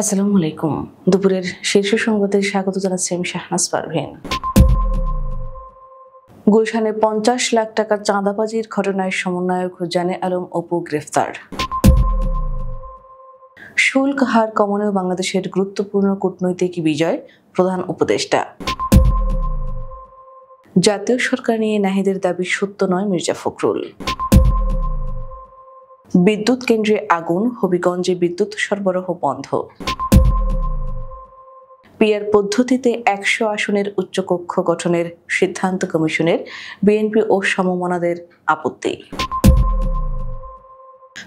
আসসালামু আলাইকুম। দুপুরের শীর্ষ সংবাদে স্বাগত জানাচ্ছি আমি শাহনাজ পারভীন। গুলশানে 50 লাখ টাকা চাঁদাবাজির ঘটনায় সমন্বয়ক জানে আলম অপু গ্রেফতার। শুল্ক হার কমানোয় বাংলাদেশের গুরুত্বপূর্ণ কূটনৈতিক বিজয়, প্রধান উপদেষ্টা। জাতীয় সরকার নিয়ে নাহিদের দাবি সত্য নয়, মির্জা ফখরুল। বিদ্যুৎ কেন্দ্রে আগুন, হবিগঞ্জে বিদ্যুৎ সরবরাহ বন্ধ। পিআর পদ্ধতিতে 100 আসনের উচ্চকক্ষ গঠনের সিদ্ধান্ত কমিশনের, বিএনপি ও সমমনাদের আপত্তি।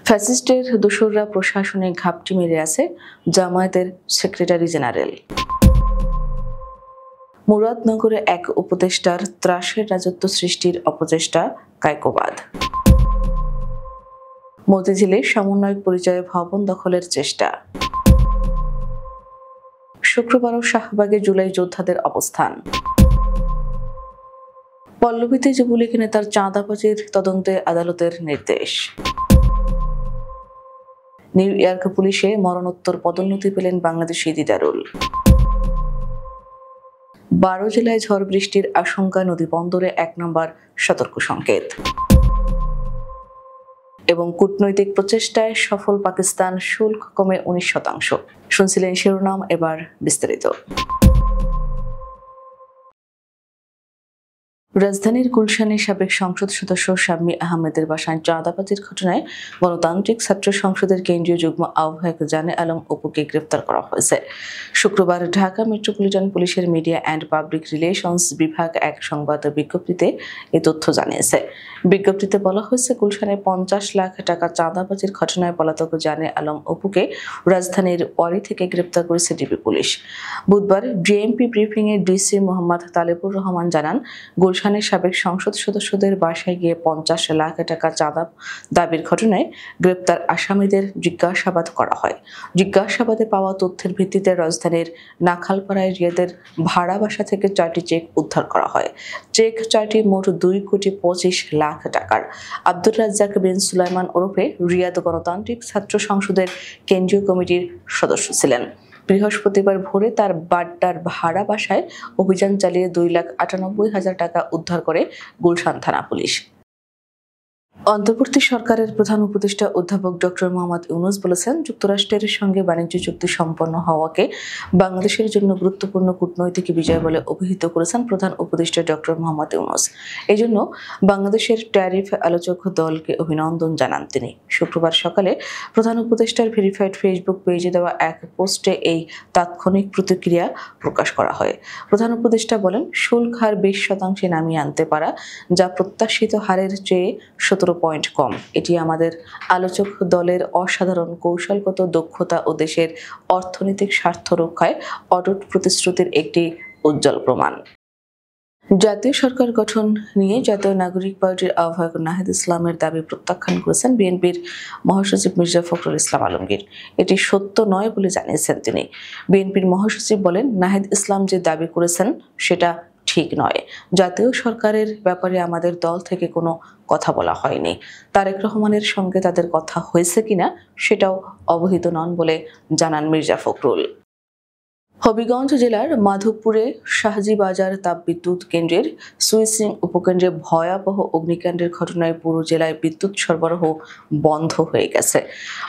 ফ্যাসিস্টের দোসররা প্রশাসনে ঘাপটি মেরে আছে, জামায়াতের সেক্রেটারি জেনারেল। মুরাদনগরে এক উপদেষ্টার ত্রাসের রাজত্ব সৃষ্টির অপচেষ্টা, কায়কোবাদ। মতিঝিলে সমন্বয়ক পরিচয়ে ভবন দখলের চেষ্টা। শুক্রবারও শাহবাগে জুলাই যোদ্ধাদের অবস্থান। পল্লবীতে যুবলীগ নেতার চাঁদাবাজির তদন্তে আদালতের নির্দেশ। নিউ ইয়র্ক পুলিশে মরণোত্তর পদোন্নতি পেলেন বাংলাদেশি দিদারুল। 12 জেলায় ঝড় বৃষ্টির আশঙ্কা, নদী বন্দরে 1 নম্বর সতর্ক সংকেত। এবং কূটনৈতিক প্রচেষ্টায় সফল পাকিস্তান, শুল্ক কমে 19%। শুনছিলেন শিরোনাম, এবার বিস্তারিত। রাজধানীর গুলশানে সাবেক সংসদ সদস্য শাম্মী আহমেদের বাসায় চাঁদাবাজির ঘটনায় গণতান্ত্রিক ছাত্র সংসদের কেন্দ্রীয় যুগ্ম আহ্বায়ক জানে আলম অপুকে গ্রেফতার করা হয়েছে। শুক্রবার ঢাকা মেট্রোপলিটন পুলিশের মিডিয়া অ্যান্ড পাবলিক রিলেশনস বিভাগ এক সংবাদ বিজ্ঞপ্তিতে এ তথ্য জানিয়েছে। বিজ্ঞপ্তিতে বলা হয়েছে, গুলশানে 50 লাখ টাকা চাঁদাবাজির ঘটনায় পলাতক জানে আলম অপুকে রাজধানীর ওয়ারি থেকে গ্রেফতার করেছে ডিবি পুলিশ। বুধবার ডিএমপি ব্রিফিংয়ে ডিসি মোহাম্মদ তালেবুর রহমান জানান, গুলশানের সাবেক সংসদ সদস্যদের বাসায় গিয়ে 50 লাখ টাকা চাঁদা দাবির ঘটনায় গ্রেপ্তার আসামিদের জিজ্ঞাসাবাদ করা হয়। জিজ্ঞাসাবাদে পাওয়া তথ্যের ভিত্তিতে রাজধানীর নাখালপাড়ায় রিয়াদের ভাড়া বাসা থেকে 4টি চেক উদ্ধার করা হয়। চেক 4টি মোট 2,25 লাখ টাকার। আব্দুর রাজ্জাক বিন সুলাইমান ওরফে রিয়াদ গণতান্ত্রিক ছাত্র সংসদের কেন্দ্রীয় কমিটির সদস্য ছিলেন। বৃহস্পতিবার ভোরে তার বাড্ডার ভাড়া বাসায় অভিযান চালিয়ে 2,98,000 টাকা উদ্ধার করে গুলশান থানা পুলিশ। অন্তর্বর্তী সরকারের প্রধান উপদেষ্টা অধ্যাপক ডক্টর মোহাম্মদ ইউনূস বলেছেন, যুক্তরাষ্ট্রের সঙ্গে বাণিজ্য চুক্তি সম্পন্ন হওয়াকে বাংলাদেশের জন্য গুরুত্বপূর্ণ কূটনৈতিক বিজয় বলে অভিহিত করেছেন প্রধান উপদেষ্টা ডক্টর মোহাম্মদ ইউনূস। এই জন্য বাংলাদেশের ট্যারিফ আলোচক দলকে অভিনন্দন জানান তিনি। শুক্রবার সকালে প্রধান উপদেষ্টার ভেরিফাইড ফেসবুক পেজে দেওয়া এক পোস্টে এই তাৎক্ষণিক প্রতিক্রিয়া প্রকাশ করা হয়। প্রধান উপদেষ্টা বলেন, শুল্ক হার 20% নামিয়ে আনতে পারা, যা প্রত্যাশিত হারের চেয়ে 17 পয়েন্ট কম। এটি আমাদের আলোচক দলের অসাধারণ কৌশলগত দক্ষতা ও দেশের অর্থনৈতিক স্বার্থ রক্ষায় অটুট প্রতিশ্রুতির একটি উজ্জ্বল প্রমাণ। জাতীয় সরকার গঠন নিয়ে জাতীয় নাগরিক পার্টির আহ্বায়ক নাহিদ ইসলামের দাবি প্রত্যাখ্যান করেছেন বিএনপির মহাসচিব মির্জা ফখরুল ইসলাম আলমগীর। এটি সত্য নয় বলে জানিয়েছেন তিনি। বিএনপির মহাসচিব বলেন, নাহিদ ইসলাম যে দাবি করেছেন সেটা ঠিক নয়। জাতীয় সরকারের ব্যাপারে আমাদের দল থেকে কোনো কথা বলা হয়নি। তারেক রহমানের সঙ্গে তাদের কথা হয়েছে কিনা সেটাও অবহিত নন বলে জানান মির্জা ফখরুল। হবিগঞ্জ জেলার মাধবপুরে শাহজি বাজার তাপবিদ্যুৎ কেন্দ্রের সুইচিং উপকেন্দ্রে ভয়াবহ অগ্নিকাণ্ডের ঘটনায় পুরো জেলায় বিদ্যুৎ সরবরাহ বন্ধ হয়ে গেছে।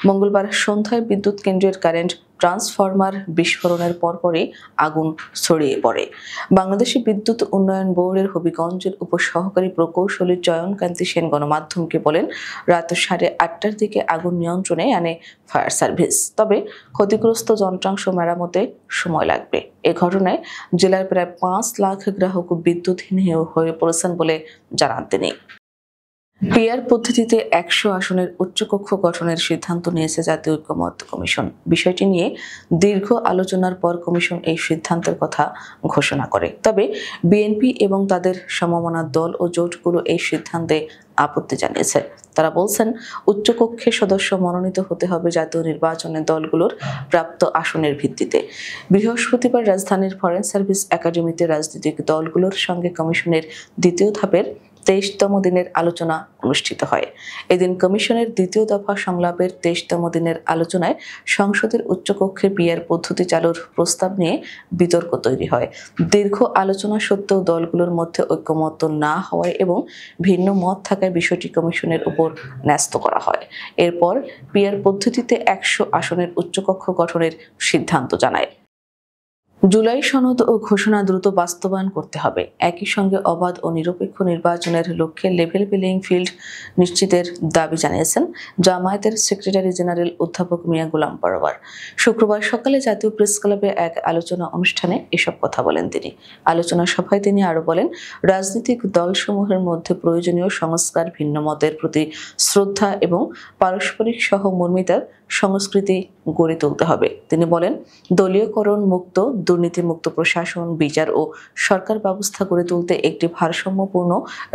মঙ্গলবার সন্ধ্যায় বিদ্যুৎ কেন্দ্রের কারেন্ট ট্রান্সফরমার বিস্ফোরণের পরপরই আগুন ছড়িয়ে পড়ে। বাংলাদেশি বিদ্যুৎ উন্নয়ন বোর্ডের হবিগঞ্জের উপসহকারী প্রকৌশলী চয়নকান্তি সেন গণমাধ্যমকে বলেন, রাত 8:30টার দিকে আগুন নিয়ন্ত্রণে আনে ফায়ার সার্ভিস। তবে ক্ষতিগ্রস্ত যন্ত্রাংশ মেরামতে সময় লাগবে। এ ঘটনায় জেলার প্রায় 5 লাখ গ্রাহক বিদ্যুৎহীন হয়ে পড়েছেন বলে জানান তিনি। পিআর পদ্ধতিতে 100 আসনের উচ্চকক্ষ গঠনের সিদ্ধান্ত নিয়েছে জাতীয় ঐক্যমত্য কমিশন। বিষয়টি নিয়ে দীর্ঘ আলোচনার পর কমিশন এই সিদ্ধান্তের কথা ঘোষণা করে। তবে বিএনপি এবং তাদের সমমনা দল ও জোটগুলো এই সিদ্ধান্তে আপত্তি জানিয়েছে। তারা বলছেন, উচ্চকক্ষে সদস্য মনোনীত হতে হবে জাতীয় নির্বাচনের দলগুলোর প্রাপ্ত আসনের ভিত্তিতে। বৃহস্পতিবার রাজধানীর ফরেন সার্ভিস একাডেমিতে রাজনৈতিক দলগুলোর সঙ্গে কমিশনের দ্বিতীয় ধাপের 23তম দিনের আলোচনা অনুষ্ঠিত হয়। এদিন কমিশনের দ্বিতীয় দফা সংলাপের 23তম দিনের আলোচনায় সংসদের উচ্চকক্ষে পিআর পদ্ধতি চালুর প্রস্তাব নিয়ে বিতর্ক তৈরি হয়। দীর্ঘ আলোচনা সত্ত্বেও দলগুলোর মধ্যে ঐকমত্য না হওয়ায় এবং ভিন্ন মত থাকায় বিষয়টি কমিশনের উপর ন্যস্ত করা হয়। এরপর পিআর পদ্ধতিতে 100 আসনের উচ্চকক্ষ গঠনের সিদ্ধান্ত জানায়। জুলাই সনদ ও ঘোষণা দ্রুত বাস্তবায়ন করতে হবে। একই সঙ্গে অবাধ ও নিরপেক্ষ নির্বাচনের লক্ষ্যে লেভেল প্লেইং ফিল্ড নিশ্চিতের দাবি জানিয়েছেন জামায়াতের সেক্রেটারি জেনারেল অধ্যাপক মিয়া গোলাম পরোয়ার। শুক্রবার সকালে জাতীয় প্রেস ক্লাবে এক আলোচনা অনুষ্ঠানে এসব কথা বলেন তিনি। আলোচনা সভায় তিনি আরো বলেন, রাজনৈতিক দলসমূহের মধ্যে প্রয়োজনীয় সংস্কার, ভিন্ন মতের প্রতি শ্রদ্ধা এবং পারস্পরিক সহমর্মিতার সংস্কৃতি গড়ে তুলতে হবে। তিনি বলেন, দলীয়করণ মুক্ত, দুর্নীতিমুক্ত প্রশাসন, বিচার ও সরকার ব্যবস্থা গড়ে তুলতে একটি ভারসাম্যপূর্ণ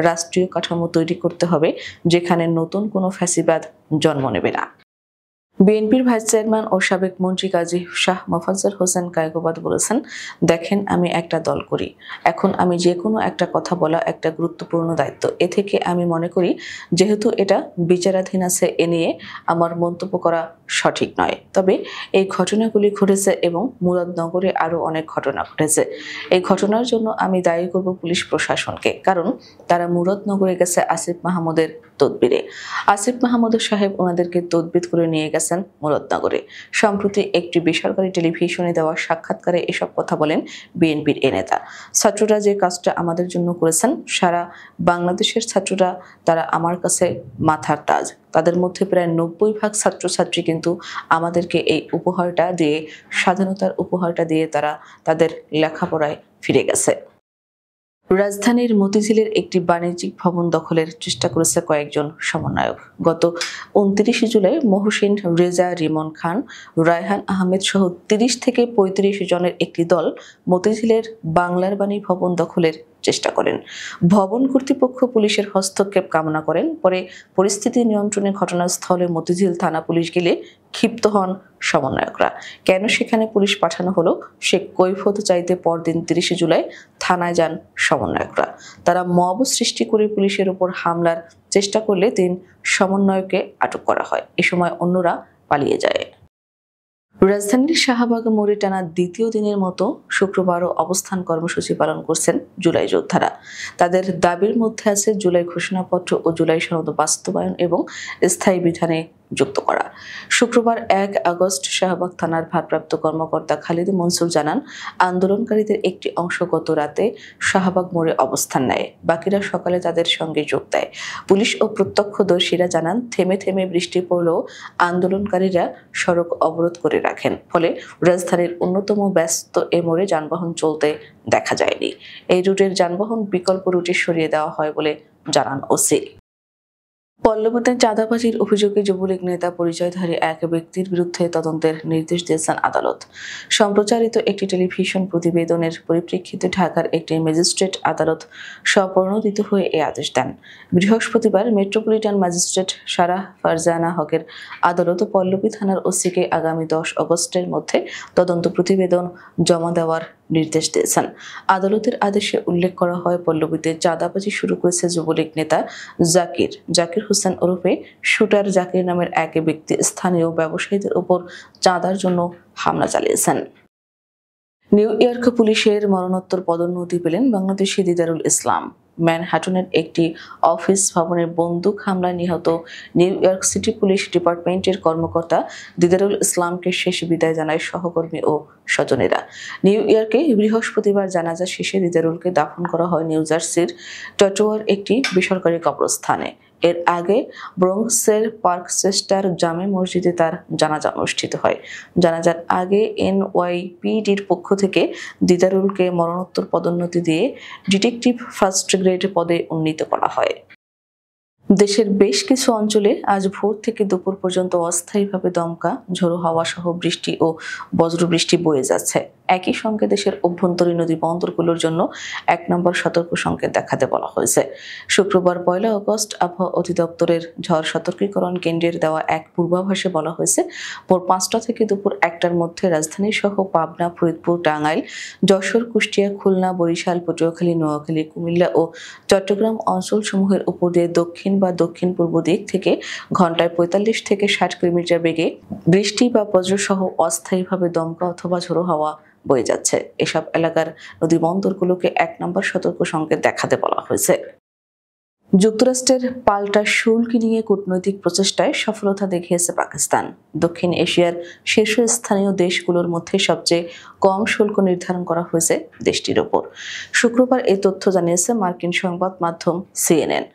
রাষ্ট্রীয় কাঠামো তৈরি করতে হবে, যেখানে নতুন কোনো ফ্যাসিবাদ জন্ম নেবে না। বিএনপির ভাইস চেয়ারম্যান ও সাবেক মন্ত্রী কাজী শাহ মোফাজ্জল হোসেন কায়কোবাদ বলেছেন, দেখেন, আমি একটা দল করি। এখন আমি যে কোনো একটা কথা বলা একটা গুরুত্বপূর্ণ দায়িত্ব। এ থেকে আমি মনে করি, যেহেতু এটা বিচারাধীন আছে, এ নিয়ে আমার মন্তব্য করা সঠিক নয়। তবে এই ঘটনাগুলি ঘটেছে এবং মুরাদনগরে আরও অনেক ঘটনা ঘটেছে। এই ঘটনার জন্য আমি দায়ী করব পুলিশ প্রশাসনকে, কারণ তারা মুরাদনগরে গেছে আসিফ মাহমুদের তদবিরে। আসিফ মাহমুদ সাহেব ওনাদেরকে তদবির করে নিয়ে গেছেন মুরাদনগরে। সম্প্রতি একটি বেসরকারি টেলিভিশনে দেওয়া সাক্ষাৎকারে এসব কথা বলেন বিএনপির এ নেতা। ছাত্ররা যে কাজটা আমাদের জন্য করেছেন, সারা বাংলাদেশের ছাত্ররা, তারা আমার কাছে মাথার তাজ। তাদের মধ্যে প্রায় 90% ছাত্রছাত্রী কিন্তু আমাদেরকে এই উপহারটা দিয়ে, স্বাধীনতার উপহারটা দিয়ে তারা তাদের লেখাপড়ায় ফিরে গেছে। রাজধানীর মতিঝিলের একটি বাণিজ্যিক ভবন দখলের চেষ্টা করেছে কয়েকজন সমন্বয়ক। গত 29 জুলাই মহসিন রেজা, রিমন খান, রায়হান আহমেদ সহ 30 থেকে 35 জনের একটি দল মতিঝিলের বাংলার বাণী ভবন দখলের চেষ্টা করেন। ভবন কর্তৃপক্ষ পুলিশের হস্তক্ষেপ কামনা করেন। পরে পরিস্থিতি নিয়ন্ত্রণে ঘটনাস্থলে মতিঝিল থানা পুলিশ গেলে ক্ষিপ্ত হন সমন্বয়করা। কেন সেখানে পুলিশ পাঠানো হলো সে কৈফিয়ত চাইতে পরদিন 30 জুলাই থানায় যান সমন্বয়করা। তারা মব সৃষ্টি করে পুলিশের উপর হামলার চেষ্টা করলে 3 সমন্বয়ককে আটক করা হয়। এ সময় অন্যরা পালিয়ে যায়। রাজধানীর শাহবাগ মোড়ে টানা দ্বিতীয় দিনের মতো শুক্রবারও অবস্থান কর্মসূচি পালন করছেন জুলাই যোদ্ধারা। তাদের দাবির মধ্যে আছে জুলাই ঘোষণাপত্র ও জুলাই সনদ বাস্তবায়ন এবং স্থায়ী বিধানে যুক্ত করা। শুক্রবার 1 আগস্ট শাহবাগ থানার ভারপ্রাপ্ত কর্মকর্তা খালিদ মনসুর জানান, আন্দোলনকারীদের একটি অংশ গত রাতে শাহবাগ মোড়ে অবস্থান নেয়, বাকিরা সকালে তাদের সঙ্গে যোগ দেয়। পুলিশ ও প্রত্যক্ষদর্শীরা জানান, থেমে থেমে বৃষ্টি পড়লেও আন্দোলনকারীরা সড়ক অবরোধ করে রাখেন। ফলে রাজধানীর অন্যতম ব্যস্ত এ মোড়ে যানবাহন চলতে দেখা যায়নি। এই রুটের যানবাহন বিকল্প রুটে সরিয়ে দেওয়া হয় বলে জানান ওসি। পল্লবীতে চাঁদাবাজির অভিযোগে যুবলীগ নেতা পরিচয়ধারী এক ব্যক্তির বিরুদ্ধে তদন্তের নির্দেশ দিয়েছেন আদালত। সম্প্রচারিত একটি টেলিভিশন প্রতিবেদনের পরিপ্রেক্ষিতে ঢাকার একটি ম্যাজিস্ট্রেট আদালত স্বপ্রণোদিত হয়ে এই আদেশ দেন। বৃহস্পতিবার মেট্রোপলিটন ম্যাজিস্ট্রেট সারাহ ফারজানা হকের আদালত পল্লবী থানার ওসিকে আগামী 10 আগস্টের মধ্যে তদন্ত প্রতিবেদন জমা দেওয়ার নির্দেশ দিয়েছেন। আদালতের আদেশে উল্লেখ করা হয়, পল্লবীতে চাঁদাবাজি শুরু করেছে যুবলীগ নেতা জাকির হোসেন ওরফে শুটার জাকির নামের এক ব্যক্তি স্থানীয় ব্যবসায়ীদের উপর চাঁদার জন্য হামলা চালিয়েছেন। নিউ ইয়র্ক পুলিশের মরণোত্তর পদোন্নতি পেলেন বাংলাদেশি দিদারুল ইসলাম। ম্যানহাটনের একটি অফিস ভবনে বন্দুক হামলায় নিহত নিউ ইয়র্ক সিটি পুলিশ ডিপার্টমেন্টের কর্মকর্তা দিদারুল ইসলামকে শেষ বিদায় জানায় সহকর্মী ও স্বজনেরা। নিউ ইয়র্কে বৃহস্পতিবার জানাজা শেষে দিদারুলকে দাফন করা হয় নিউ জার্সির টটোয়ার একটি বেসরকারি কবরস্থানে। এর আগে ব্রোঙ্কসের পার্কচেস্টার জামে মসজিদে তার জানাজা অনুষ্ঠিত হয়। জানাজার আগে এনওয়াইপিডির পক্ষ থেকে দিদারুলকে মরণোত্তর পদোন্নতি দিয়ে ডিটেকটিভ ফার্স্ট গ্রেড পদে উন্নীত করা হয়। দেশের বেশ কিছু অঞ্চলে আজ ভোর থেকে দুপুর পর্যন্ত অস্থায়ীভাবে দমকা ঝোড়ো হাওয়া সহ বৃষ্টি ও বজ্রবৃষ্টি বয়ে যাচ্ছে। একই সঙ্গে দেশের অভ্যন্তরীণ নদী বন্দরগুলোর জন্য ১ নম্বর সতর্ক সংকেত দেখাতে বলা হয়েছে। শুক্রবার ১ আগস্ট আবহাওয়া অধিদপ্তরের ঝড় সতর্কীকরণ কেন্দ্রের দেওয়া এক পূর্বাভাসে বলা হয়েছে, ভোর ৫টা থেকে দুপুর ১টার মধ্যে রাজধানী সহ পাবনা, ফরিদপুর, টাঙ্গাইল, যশোর, কুষ্টিয়া, খুলনা, বরিশাল, পটুয়াখালী, নোয়াখালী, কুমিল্লা ও চট্টগ্রাম অঞ্চলসমূহের উপর দিয়ে দক্ষিণ বা দক্ষিণ পূর্ব দিক থেকে ঘন্টায় ৪৫ থেকে ৬০ কিলোমিটার বেগে বৃষ্টি বা বজ্রসহ অস্থায়ীভাবে দমকা অথবা ঝোড়ো হাওয়া বয়ে যাচ্ছে। এসব এলাকার নদী বন্দরগুলোকে ১ নম্বর সতর্ক সংকেত দেখাতে বলা হয়েছে। যুক্তরাষ্ট্রের পাল্টা শুল্ক নিয়ে কূটনৈতিক প্রচেষ্টায় সফলতা দেখিয়েছে পাকিস্তান। দক্ষিণ এশিয়ার শীর্ষস্থানীয় দেশগুলোর মধ্যে সবচেয়ে কম শুল্ক নির্ধারণ করা হয়েছে দেশটির ওপর। শুক্রবার এই তথ্য জানিয়েছে মার্কিন সংবাদ মাধ্যম CNN।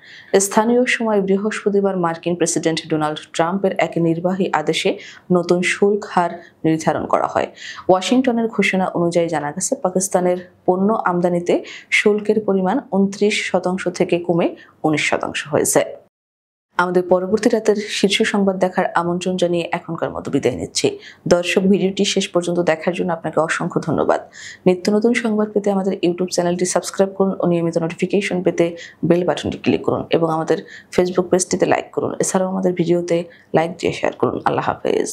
স্থানীয় সময় বৃহস্পতিবার মার্কিন প্রেসিডেন্ট ডোনাল্ড ট্রাম্পের এক নির্বাহী আদেশে নতুন শুল্ক হার নির্ধারণ করা হয়। ওয়াশিংটনের ঘোষণা অনুযায়ী জানা গেছে, পাকিস্তানের পণ্য আমদানিতে শুল্কের পরিমাণ ২৯% থেকে কমে ১৯% হয়েছে। আমাদের পরবর্তী রাতের শীর্ষ সংবাদ দেখার আমন্ত্রণ জানিয়ে এখনকার মতো বিদায় নিচ্ছি। দর্শক, ভিডিওটি শেষ পর্যন্ত দেখার জন্য আপনাকে অসংখ্য ধন্যবাদ। নিত্য নতুন সংবাদ পেতে আমাদের ইউটিউব চ্যানেলটি সাবস্ক্রাইব করুন ও নিয়মিত নোটিফিকেশন পেতে বেল বাটনটি ক্লিক করুন এবং আমাদের ফেসবুক পেজটিতে লাইক করুন। এছাড়াও আমাদের ভিডিওতে লাইক দিয়ে শেয়ার করুন। আল্লাহ হাফেজ।